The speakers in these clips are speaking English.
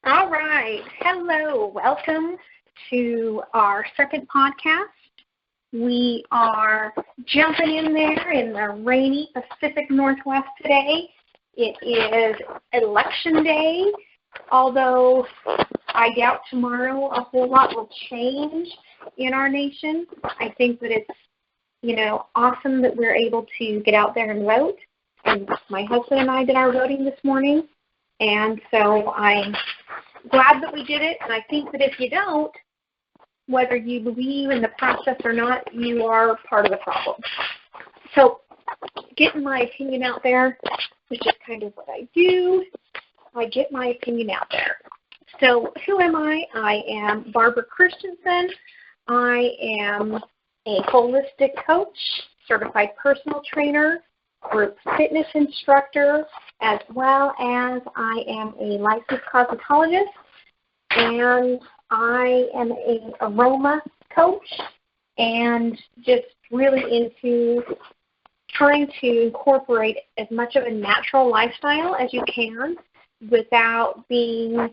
All right. Hello. Welcome to our second podcast. We are jumping in there in the rainy Pacific Northwest today. It is election day, although I doubt tomorrow a whole lot will change in our nation. I think that it's, awesome that we're able to get out there and vote. And my husband and I did our voting this morning. And so I'm glad that we did it. And I think that if you don't, whether you believe in the process or not, you are part of the problem. So getting my opinion out there, which is kind of what I do. I get my opinion out there. So who am I? I am Barbara Christensen. I am a holistic coach, certified personal trainer, group fitness instructor, as well as I am a licensed cosmetologist, and I am an aroma coach, and just really into trying to incorporate as much of a natural lifestyle as you can without being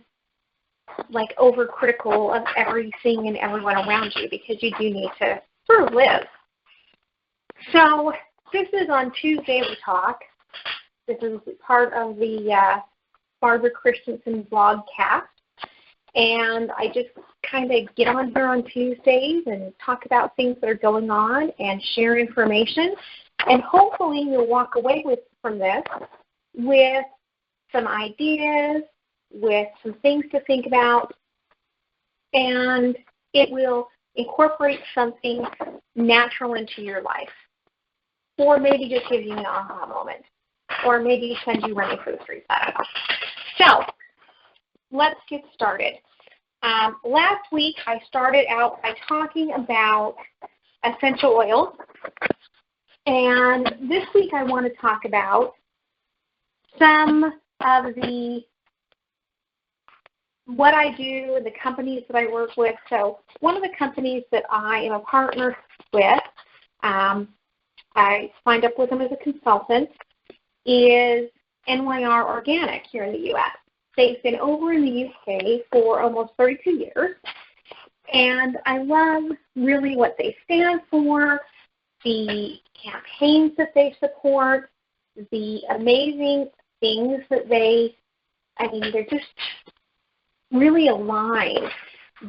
like overcritical of everything and everyone around you, because you do need to sort of live. So this is on Tuesday We Talk. This is part of the Barbara Christensen VlogCast. And I just kind of get on here on Tuesdays and talk about things that are going on and share information. And hopefully you'll walk away from this with some ideas, with some things to think about, and it will incorporate something natural into your life. Or maybe just give you an aha moment. Or maybe send you running for the streets. I don't know. So let's get started. Last week I started out by talking about essential oils. And this week I want to talk about some of what I do and the companies that I work with. So one of the companies that I am a partner with, I signed up with them as a consultant, is NYR Organic here in the U.S. They've been over in the UK for almost 32 years, and I love really what they stand for, the campaigns that they support, the amazing things that they're just really aligned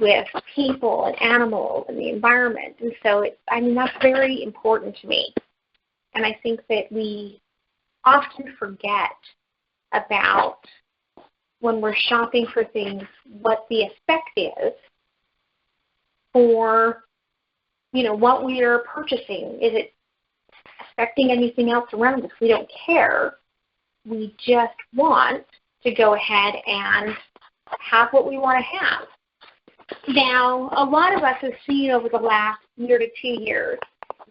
with people and animals and the environment. And so that's very important to me. And I think that we often forget about, when we're shopping for things, what the effect is for, what we are purchasing. Is it affecting anything else around us? We don't care. We just want to go ahead and have what we want to have. Now, a lot of us have seen over the last year to 2 years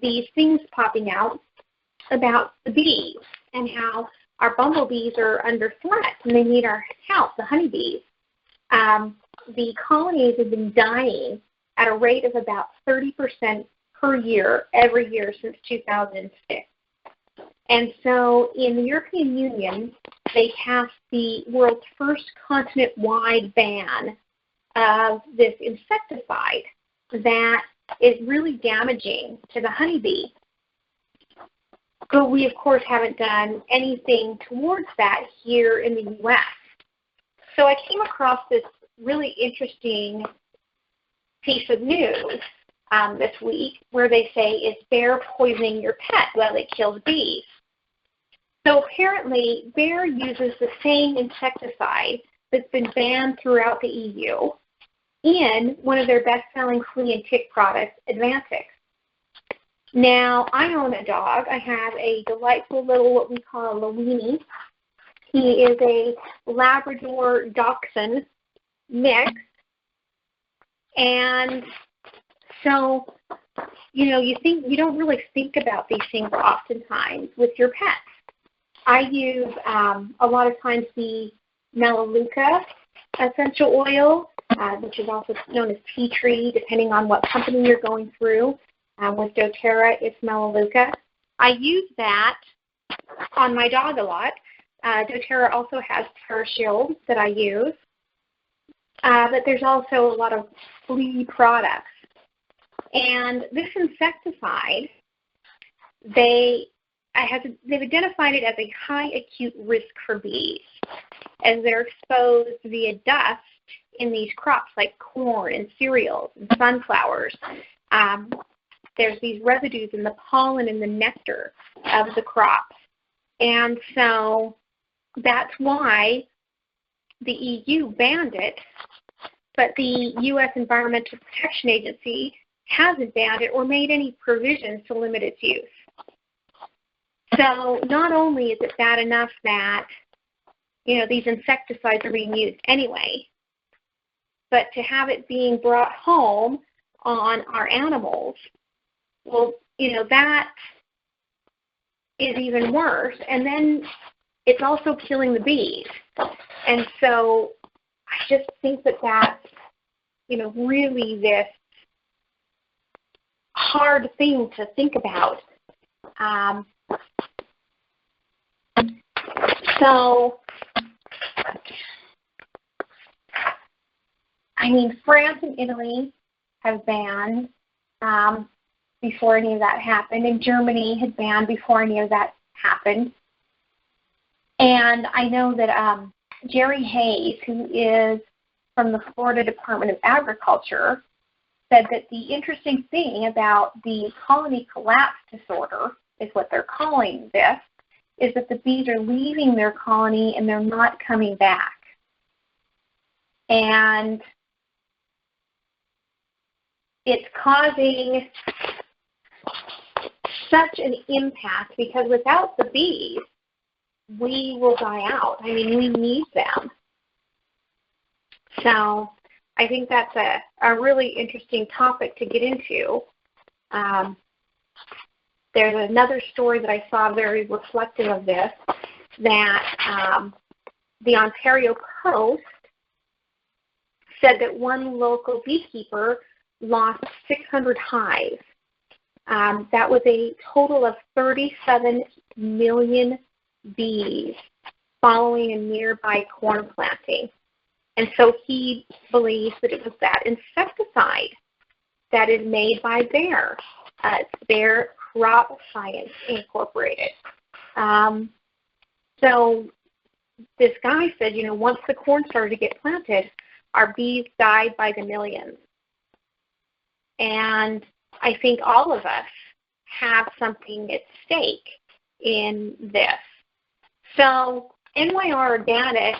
these things popping out about the bees and how our bumblebees are under threat and they need our help, the honeybees. The colonies have been dying at a rate of about 30% per year every year since 2006. And so in the European Union, they passed the world's first continent-wide ban of this insecticide that is really damaging to the honeybee. But we, of course, haven't done anything towards that here in the U.S. So I came across this really interesting piece of news this week where they say, is bear poisoning your pet? Well, it kills bees. So apparently, Bayer uses the same insecticide that's been banned throughout the EU in one of their best-selling flea and tick products, Advantix. Now, I own a dog. I have a delightful little, what we call a Lowini. He is a Labrador Dachshund mix. And so, you don't really think about these things oftentimes with your pets. I use a lot of times the Melaleuca essential oil, which is also known as tea tree, depending on what company you're going through. With doTERRA, it's Melaleuca. I use that on my dog a lot. doTERRA also has TerraShield that I use. but there's also a lot of flea products. And this insecticide, they've identified it as a high acute risk for bees, as they're exposed via dust in these crops like corn and cereals and sunflowers. There's these residues in the pollen and the nectar of the crops. And so that's why the EU banned it, but the U.S. Environmental Protection Agency hasn't banned it or made any provisions to limit its use. So not only is it bad enough that, these insecticides are being used anyway, but to have it being brought home on our animals, well, that is even worse. And then it's also killing the bees. And so I just think that that's, really this hard thing to think about. France and Italy have banned before any of that happened, and Germany had banned before any of that happened. And I know that Jerry Hayes, who is from the Florida Department of Agriculture, said that the interesting thing about the colony collapse disorder, is what they're calling this, is that the bees are leaving their colony and they're not coming back. And it's causing such an impact because without the bees, we will die out. I mean, we need them. So I think that's a really interesting topic to get into. There's another story that I saw very reflective of this, that the Ontario Post said that one local beekeeper lost 600 hives. That was a total of 37 million bees following a nearby corn planting. And so he believes that it was that insecticide that is made by Bayer. It's Bayer Crop Science Incorporated. So this guy said, once the corn started to get planted, our bees died by the millions. And I think all of us have something at stake in this. So NYR Organic,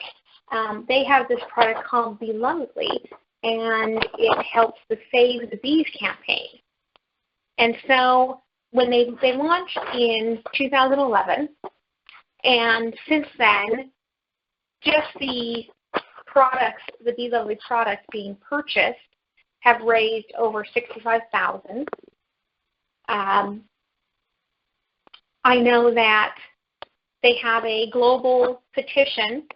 they have this product called Bee Lovely, and it helps the Save the Bees campaign. And so when they launched in 2011, and since then, just the products, the Bee Lovely products being purchased, have raised over $65,000. I know that they have a global petition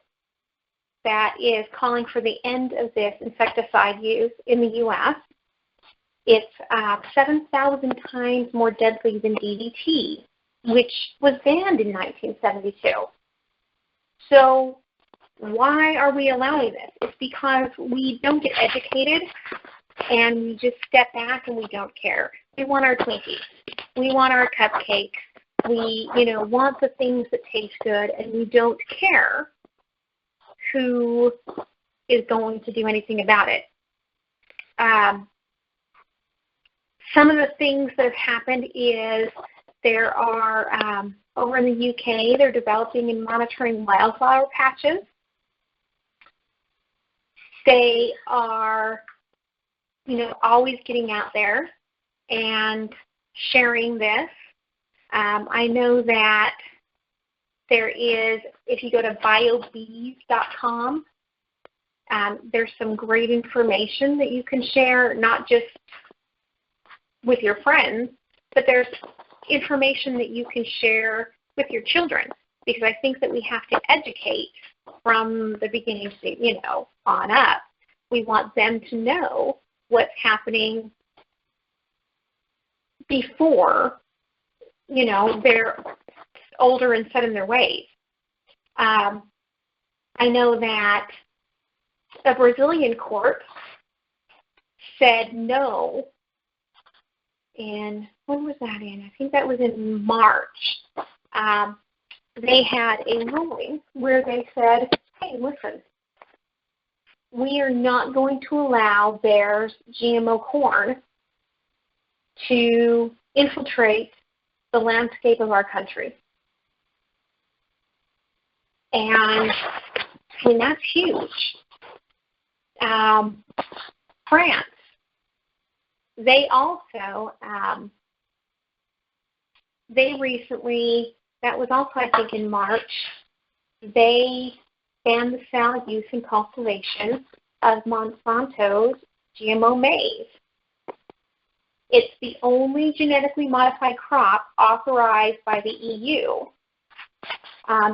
that is calling for the end of this insecticide use in the U.S. It's 7,000 times more deadly than DDT, which was banned in 1972. So why are we allowing this? It's because we don't get educated and we just step back and we don't care. We want our Twinkies. We want our cupcakes. We, want the things that taste good, and we don't care who is going to do anything about it. Some of the things that have happened is there are, over in the UK, they're developing and monitoring wildflower patches. They are, always getting out there and sharing this. I know that there is, if you go to biobees.com, there's some great information that you can share, not just with your friends, but there's information that you can share with your children, because I think that we have to educate from the beginning, on up. We want them to know what's happening before, they're older and set in their ways. I know that a Brazilian court said no. And when was that in? I think that was in March. They had a ruling where they said, hey, listen, we are not going to allow Bayer's GMO corn to infiltrate the landscape of our country. And I mean, that's huge. France, they also, they recently, that was also I think in March, they banned the sale, use, and cultivation of Monsanto's GMO maize. It's the only genetically modified crop authorized by the EU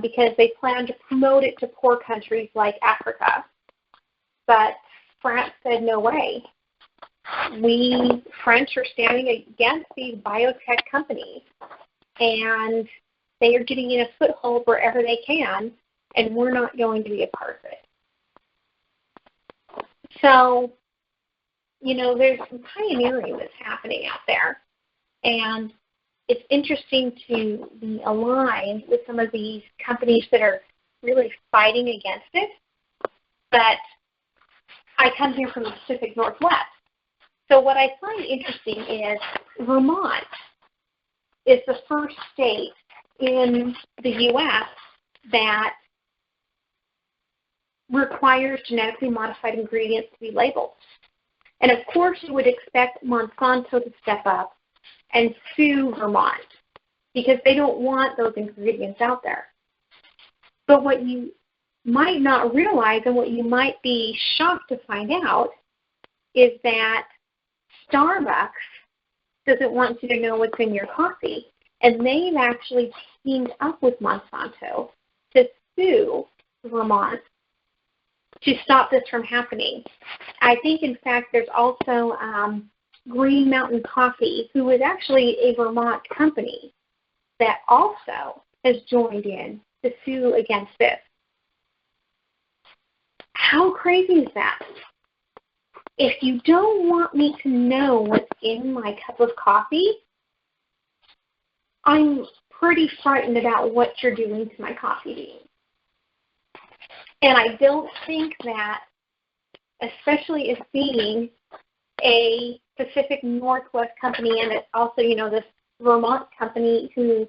because they plan to promote it to poor countries like Africa. But France said, no way. We, French, are standing against these biotech companies, and they are getting in a foothold wherever they can, and we're not going to be a part of it. So, you know, there's some pioneering that's happening out there, and it's interesting to be aligned with some of these companies that are really fighting against it. But I come here from the Pacific Northwest. So what I find interesting is Vermont is the first state in the U.S. that requires genetically modified ingredients to be labeled. And of course you would expect Monsanto to step up and sue Vermont because they don't want those ingredients out there. But what you might not realize and what you might be shocked to find out is that Starbucks doesn't want you to know what's in your coffee. And they've actually teamed up with Monsanto to sue Vermont to stop this from happening. I think, in fact, there's also Green Mountain Coffee, who is actually a Vermont company that also has joined in to sue against this. How crazy is that? If you don't want me to know what's in my cup of coffee, I'm pretty frightened about what you're doing to my coffee beans. And I don't think that, especially as being a Pacific Northwest company, and it's also, you know, this Vermont company who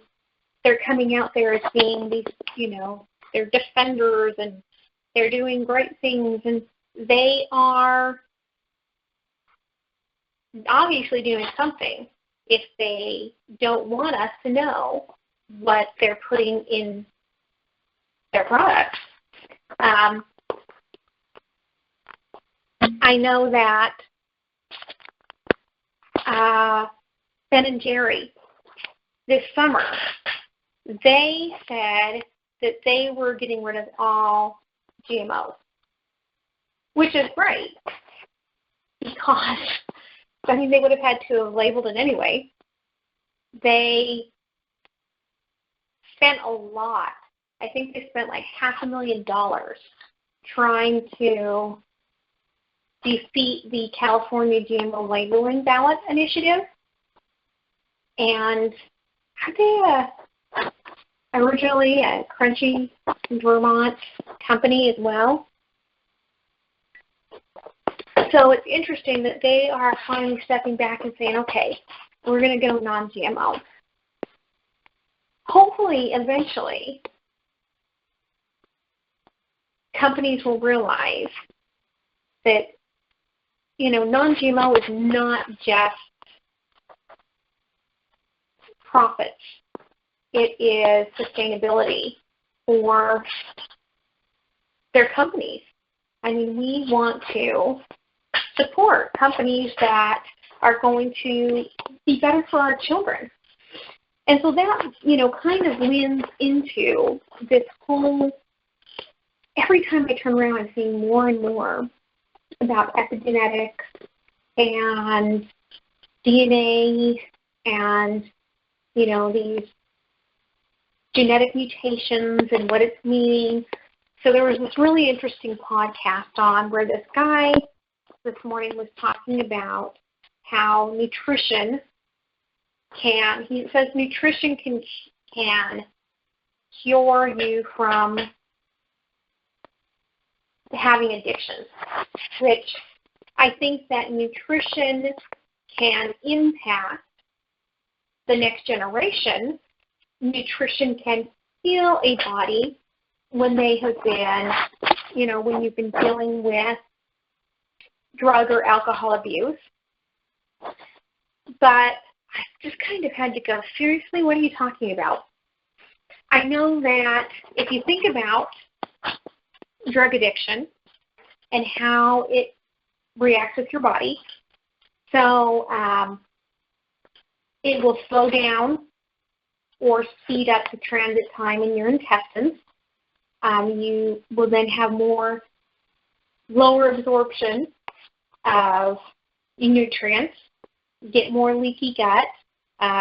they're coming out there as being these, you know, they're defenders and they're doing great things, and they are obviously doing something if they don't want us to know what they're putting in their products. I know that Ben & Jerry this summer, they said that they were getting rid of all GMOs, which is great because, I mean, they would have had to have labeled it anyway. They spent a lot. I think they spent like $500,000 trying to defeat the California GMO labeling ballot initiative. And aren't they originally a Crunchy Vermont company as well? So it's interesting that they are finally stepping back and saying, okay, we're going to go non-GMO. Hopefully, eventually, companies will realize that, you know, non-GMO is not just profits. It is sustainability for their companies. I mean, we want to support companies that are going to be better for our children. And so that, you know, kind of leans into this whole, every time I turn around, I'm seeing more and more about epigenetics and DNA and, you know, these genetic mutations and what it's meaning So there was this really interesting podcast on where this guy this morning was talking about how nutrition he says nutrition can cure you from having addictions, which I think that nutrition can impact the next generation. Nutrition can heal a body when they have been, when you've been dealing with drug or alcohol abuse. But I just kind of had to go, seriously, what are you talking about? I know that if you think about drug addiction and how it reacts with your body, so it will slow down or speed up the transit time in your intestines. You will then have lower absorption of nutrients, get more leaky gut,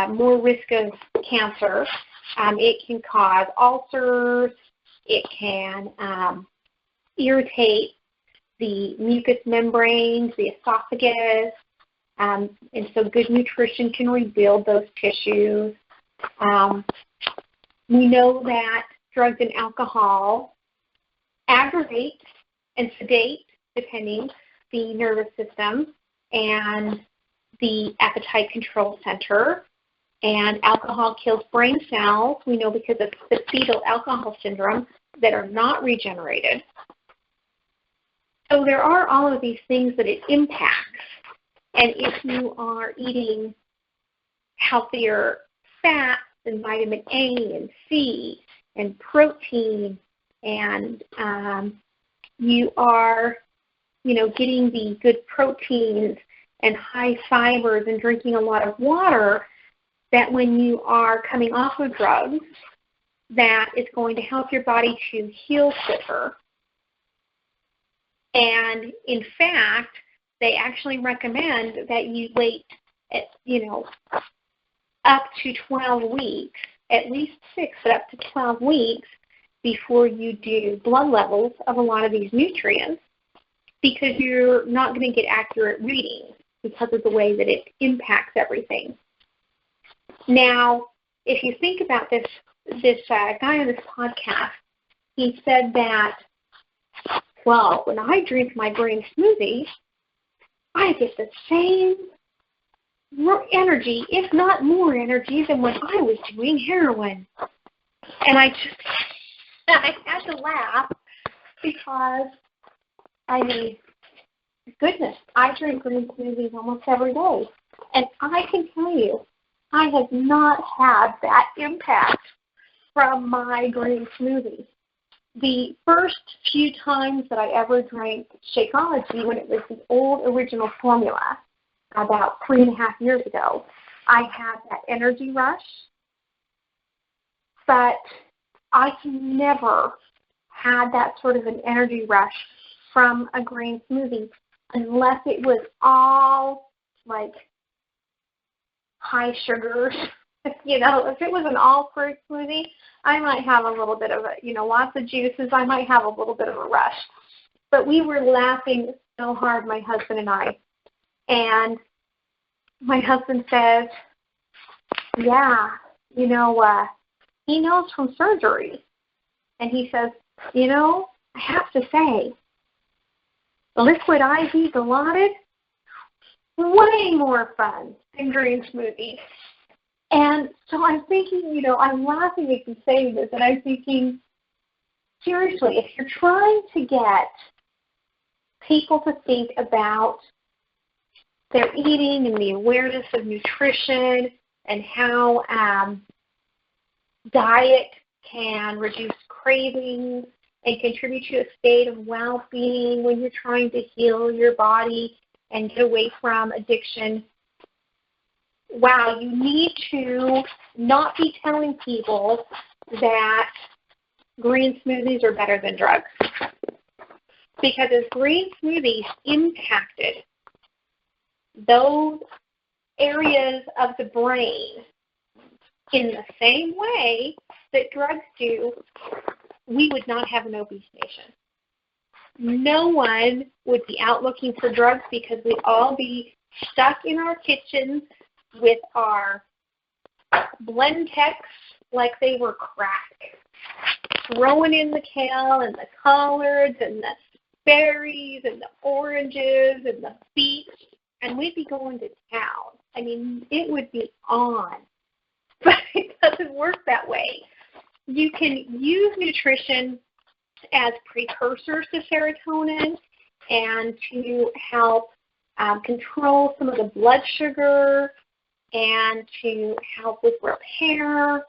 more risk of cancer. It can cause ulcers. It can irritate the mucous membranes, the esophagus, and so good nutrition can rebuild those tissues. We know that drugs and alcohol aggravate and sedate, depending, the nervous system and the appetite control center. And alcohol kills brain cells, we know, because of the fetal alcohol syndrome, that are not regenerated. So there are all of these things that it impacts. And if you are eating healthier fats and vitamin A and C and protein, and you are, getting the good proteins and high fibers and drinking a lot of water, that when you are coming off of drugs, that it's going to help your body to heal quicker. And in fact, they actually recommend that you wait, up to 12 weeks, at least 6, but up to 12 weeks before you do blood levels of a lot of these nutrients, because you're not going to get accurate readings because of the way that it impacts everything. Now, if you think about this guy on this podcast, he said that, well, when I drink my green smoothie, I get the same energy, if not more energy, than when I was doing heroin. And I had to laugh because, goodness, I drink green smoothies almost every day. And I can tell you, I have not had that impact from my green smoothie. The first few times that I ever drank Shakeology, when it was the old original formula, about 3.5 years ago, I had that energy rush, but I can never had that sort of an energy rush from a green smoothie unless it was all like high sugars. If it was an all fruit smoothie, I might have a little bit of lots of juices. I might have a little bit of a rush. But we were laughing so hard, my husband and I. And my husband says, yeah, he knows from surgery. And he says, I have to say, liquid IV Dilaudid, way more fun than green smoothies. And so I'm thinking, I'm laughing at you saying this, and I'm thinking, seriously, if you're trying to get people to think about their eating and the awareness of nutrition and how diet can reduce cravings and contribute to a state of well-being when you're trying to heal your body and get away from addiction, wow, you need to not be telling people that green smoothies are better than drugs. Because as green smoothies impacted those areas of the brain in the same way that drugs do, we would not have an obese nation. No one would be out looking for drugs because we'd all be stuck in our kitchens with our Blendtex like they were crack, throwing in the kale and the collards and the berries and the oranges and the beets, and we'd be going to town. I mean, it would be on. But it doesn't work that way. You can use nutrition as precursors to serotonin and to help control some of the blood sugar and to help with repair.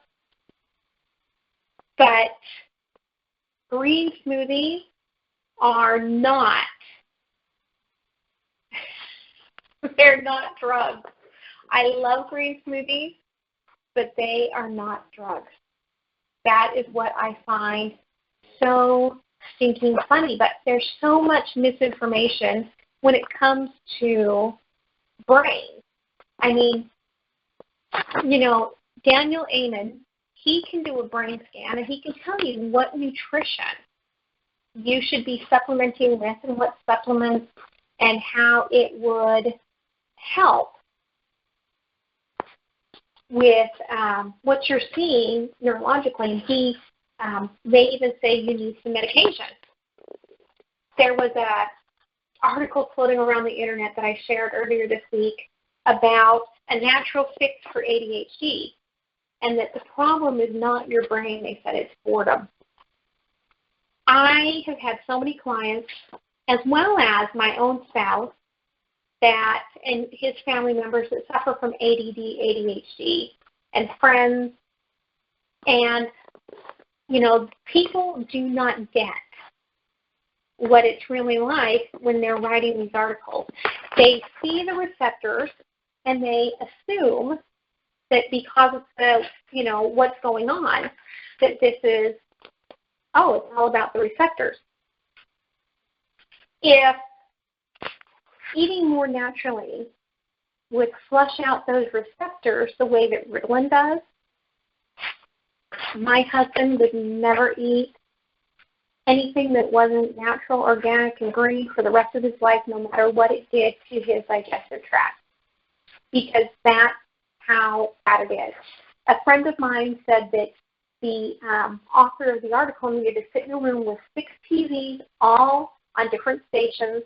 But green smoothies are not, they're not drugs. I love green smoothies, but they are not drugs. That is what I find so stinking funny. But there's so much misinformation when it comes to brain. I mean, you know, Daniel Amen, he can do a brain scan and he can tell you what nutrition you should be supplementing with and what supplements and how it would help with what you're seeing neurologically. And they even say you need some medication. There was an article floating around the internet that I shared earlier this week about a natural fix for ADHD, and that the problem is not your brain. They said it's boredom. I have had so many clients, as well as my own spouse, that and his family members that suffer from ADD, ADHD, and friends. And, you know, people do not get what it's really like when they're writing these articles. They see the receptors and they assume that because of the, you know, what's going on, that this is, oh, it's all about the receptors. If eating more naturally would flush out those receptors the way that Ritalin does, my husband would never eat anything that wasn't natural, organic, and green for the rest of his life, no matter what it did to his digestive tract, because that's how bad it is. A friend of mine said that the author of the article needed to sit in a room with 6 TVs, all on different stations,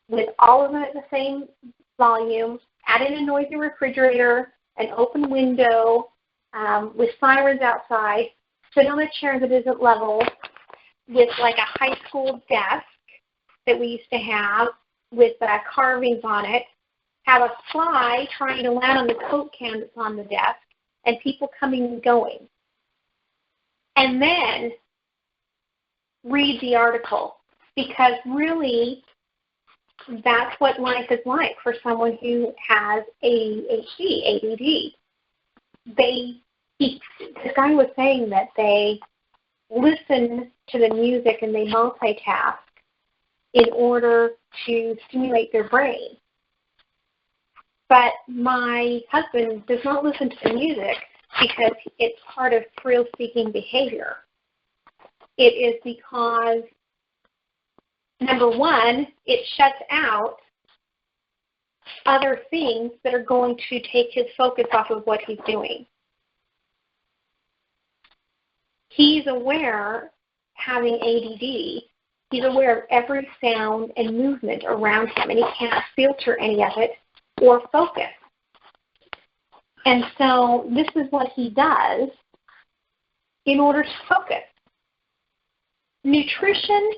with all of them at the same volume, add in a noisy refrigerator, an open window, with sirens outside, sit on a chair that isn't level, with like a high school desk that we used to have with carvings on it, have a fly trying to land on the Coke can that's on the desk, and people coming and going. And then read the article, because really that's what life is like for someone who has ADHD, ADD. This guy was saying that they listen to the music and they multitask in order to stimulate their brain. But my husband does not listen to the music because it's part of thrill-seeking behavior. It is because, number one, it shuts out other things that are going to take his focus off of what he's doing. He's aware, having ADD, he's aware of every sound and movement around him, and he can't filter any of it or focus. And so this is what he does in order to focus. Nutrition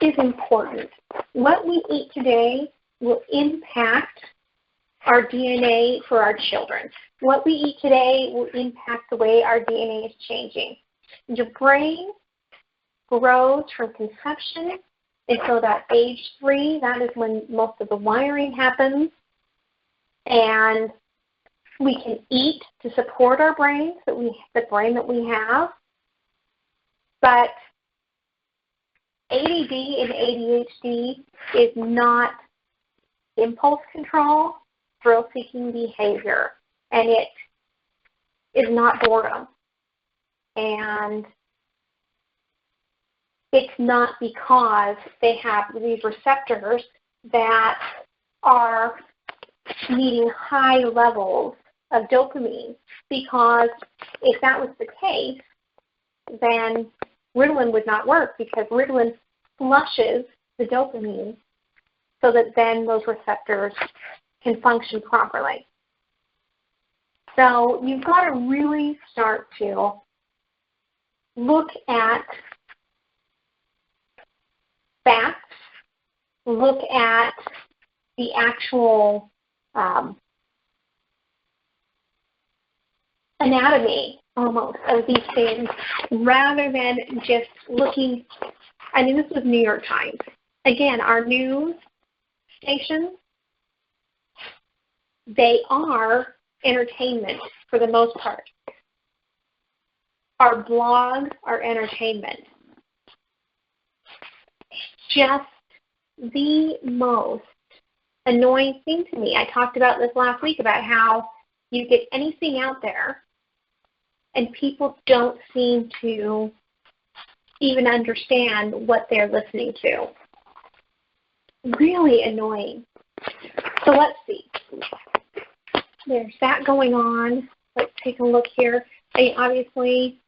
is important. What we eat today will impact our DNA for our children. What we eat today will impact the way our DNA is changing. Your brain grows from conception until about age 3. That is when most of the wiring happens. And we can eat to support our brains, the brain that we have. But ADD and ADHD is not impulse control, thrill-seeking behavior, and it is not boredom. And it's not because they have these receptors that are needing high levels of dopamine, because if that was the case, then Ritalin would not work, because Ritalin flushes the dopamine so that then those receptors can function properly. So you've got to really start to look at facts, look at the actual anatomy almost of these things, rather than just looking. I mean, this was New York Times. Again, our news stations, they are entertainment for the most part. Our blogs are entertainment. It's just the most annoying thing to me. I talked about this last week about how you get anything out there and people don't seem to even understand what they're listening to. Really annoying. So let's see. There's that going on. Let's take a look here. Obviously,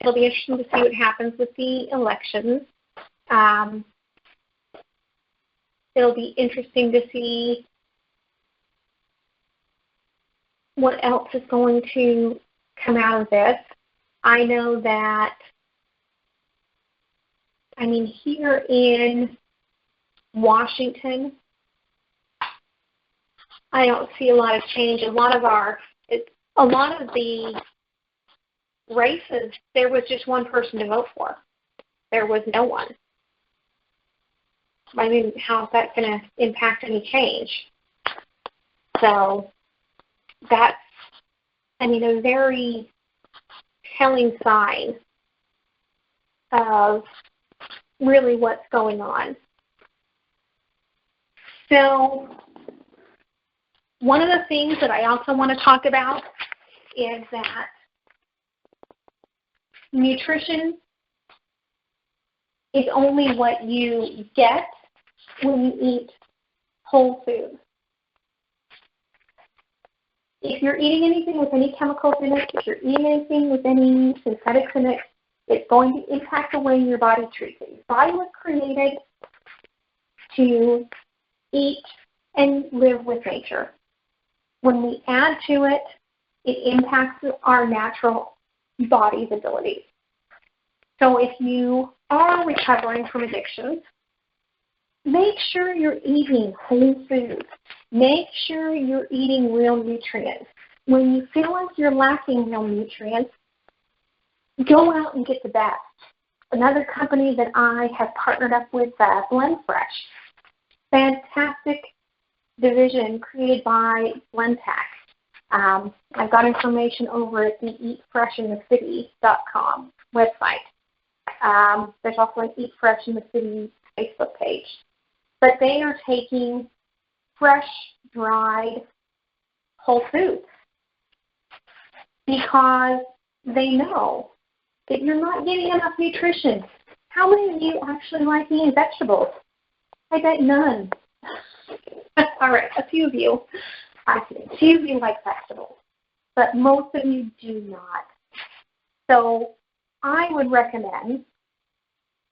it'll be interesting to see what happens with the elections. It'll be interesting to see what else is going to come out of this. I know that, here in Washington, I don't see a lot of change. A lot of the races, there was just one person to vote for. There was no one. How is that going to impact any change? So that's, a very telling sign of really what's going on. So one of the things that I also want to talk about is that nutrition is only what you get when you eat whole food. If you're eating anything with any chemicals in it, if you're eating anything with any synthetics in it, it's going to impact the way your body treats it. Your body was created to eat and live with nature. When we add to it, it impacts our natural body's abilities. So if you are recovering from addictions, make sure you're eating whole foods. Make sure you're eating real nutrients. When you feel like you're lacking real nutrients, go out and get the best. Another company that I have partnered up with, Blend Fresh, fantastic division created by BlendTech. I've got information over at the eatfreshinthecity.com website. There's also an Eat Fresh in the City Facebook page. But they are taking fresh, dried whole foods because they know that you're not getting enough nutrition. How many of you actually like eating vegetables? I bet none. All right, a few of you. A few of you like vegetables, but most of you do not. So I would recommend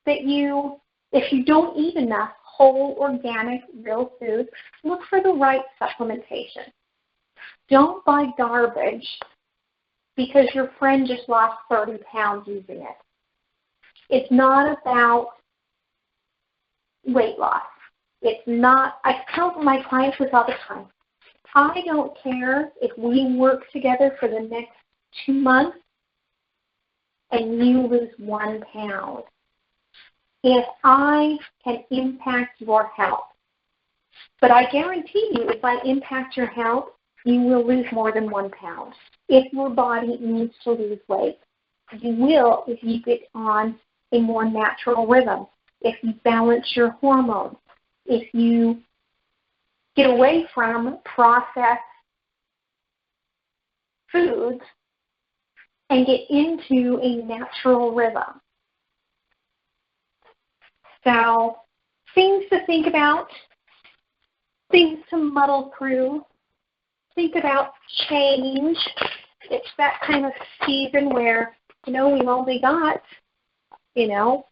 that you, if you don't eat enough whole, organic, real food, look for the right supplementation. Don't buy garbage because your friend just lost 30 pounds using it. It's not about weight loss. It's not, I tell my clients this all the time. I don't care if we work together for the next 2 months and you lose 1 pound. If I can impact your health, but I guarantee you if I impact your health, you will lose more than 1 pound. If your body needs to lose weight, you will if you get on a more natural rhythm, if you balance your hormones, if you get away from processed foods and get into a natural rhythm. So things to think about, things to muddle through. Think about change. It's that kind of season where, we've only got, a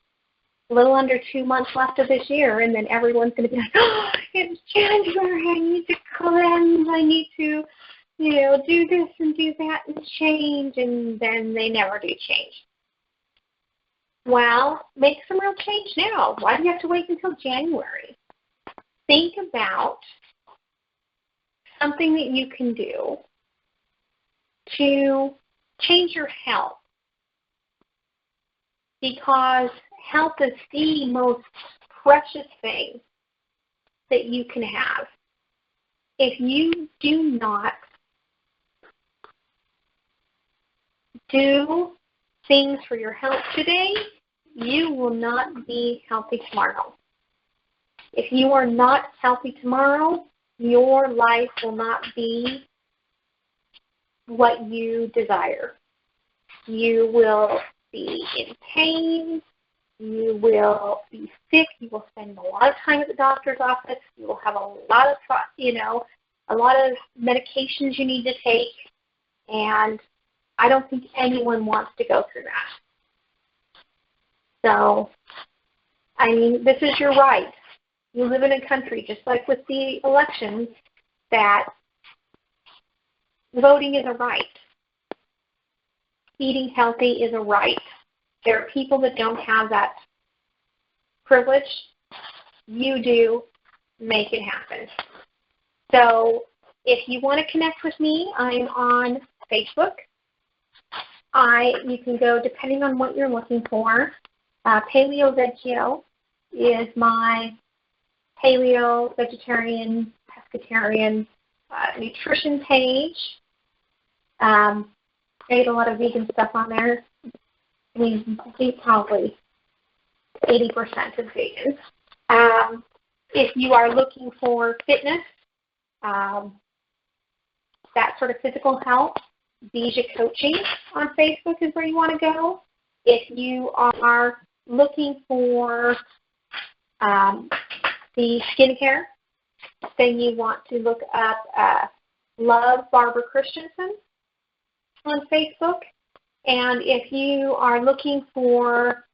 little under 2 months left of this year, and then everyone's going to be like, oh, it's January, I need to cleanse, I need to, do this and do that and change, and then they never do change. Well, make some real change now. Why do you have to wait until January? Think about something that you can do to change your health, because health is the most precious thing that you can have. If you do not do things for your health today, you will not be healthy tomorrow. If you are not healthy tomorrow, your life will not be what you desire. You will be in pain. You will be sick. You will spend a lot of time at the doctor's office. You will have a lot of medications you need to take, and I don't think anyone wants to go through that. So, this is your right. You live in a country, just like with the elections, that voting is a right. Eating healthy is a right. There are people that don't have that privilege. You do. Make it happen. So if you want to connect with me, I'm on Facebook. You can go, depending on what you're looking for, Paleo Veggie is my paleo, vegetarian, pescatarian nutrition page. I eat a lot of vegan stuff on there. I think probably 80% is vegan. If you are looking for fitness, that sort of physical health, Bija Coaching on Facebook is where you want to go. If you are looking for the skincare, then you want to look up Love Barbara Christensen on Facebook. And if you are looking for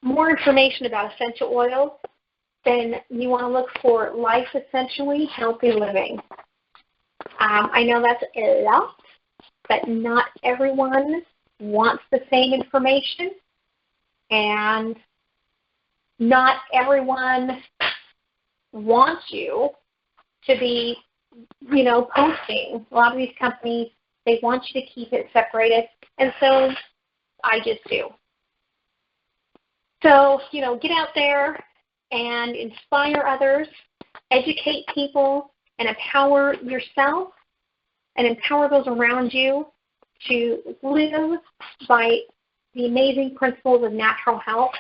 more information about essential oils, then you want to look for Life Essentially Healthy Living. I know that's a lot, but not everyone wants the same information, and not everyone wants you to be, posting. A lot of these companies, they want you to keep it separated, and so I just do. So, get out there and inspire others, educate people, and empower yourself and empower those around you to live by the amazing principles of natural health.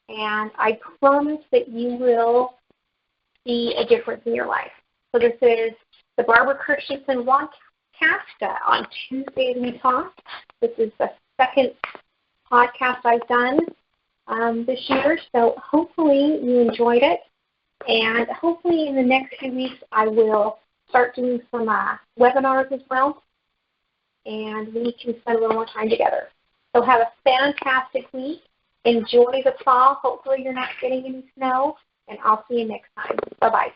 And I promise that you will see a difference in your life. So this is the Barbara Christensen VlogCast. On Tuesdays we talk. This is the second podcast I've done this year. So hopefully you enjoyed it. And hopefully in the next few weeks I will start doing some webinars as well. And we can spend a little more time together. So have a fantastic week. Enjoy the fall. Hopefully you're not getting any snow. And I'll see you next time. Bye-bye.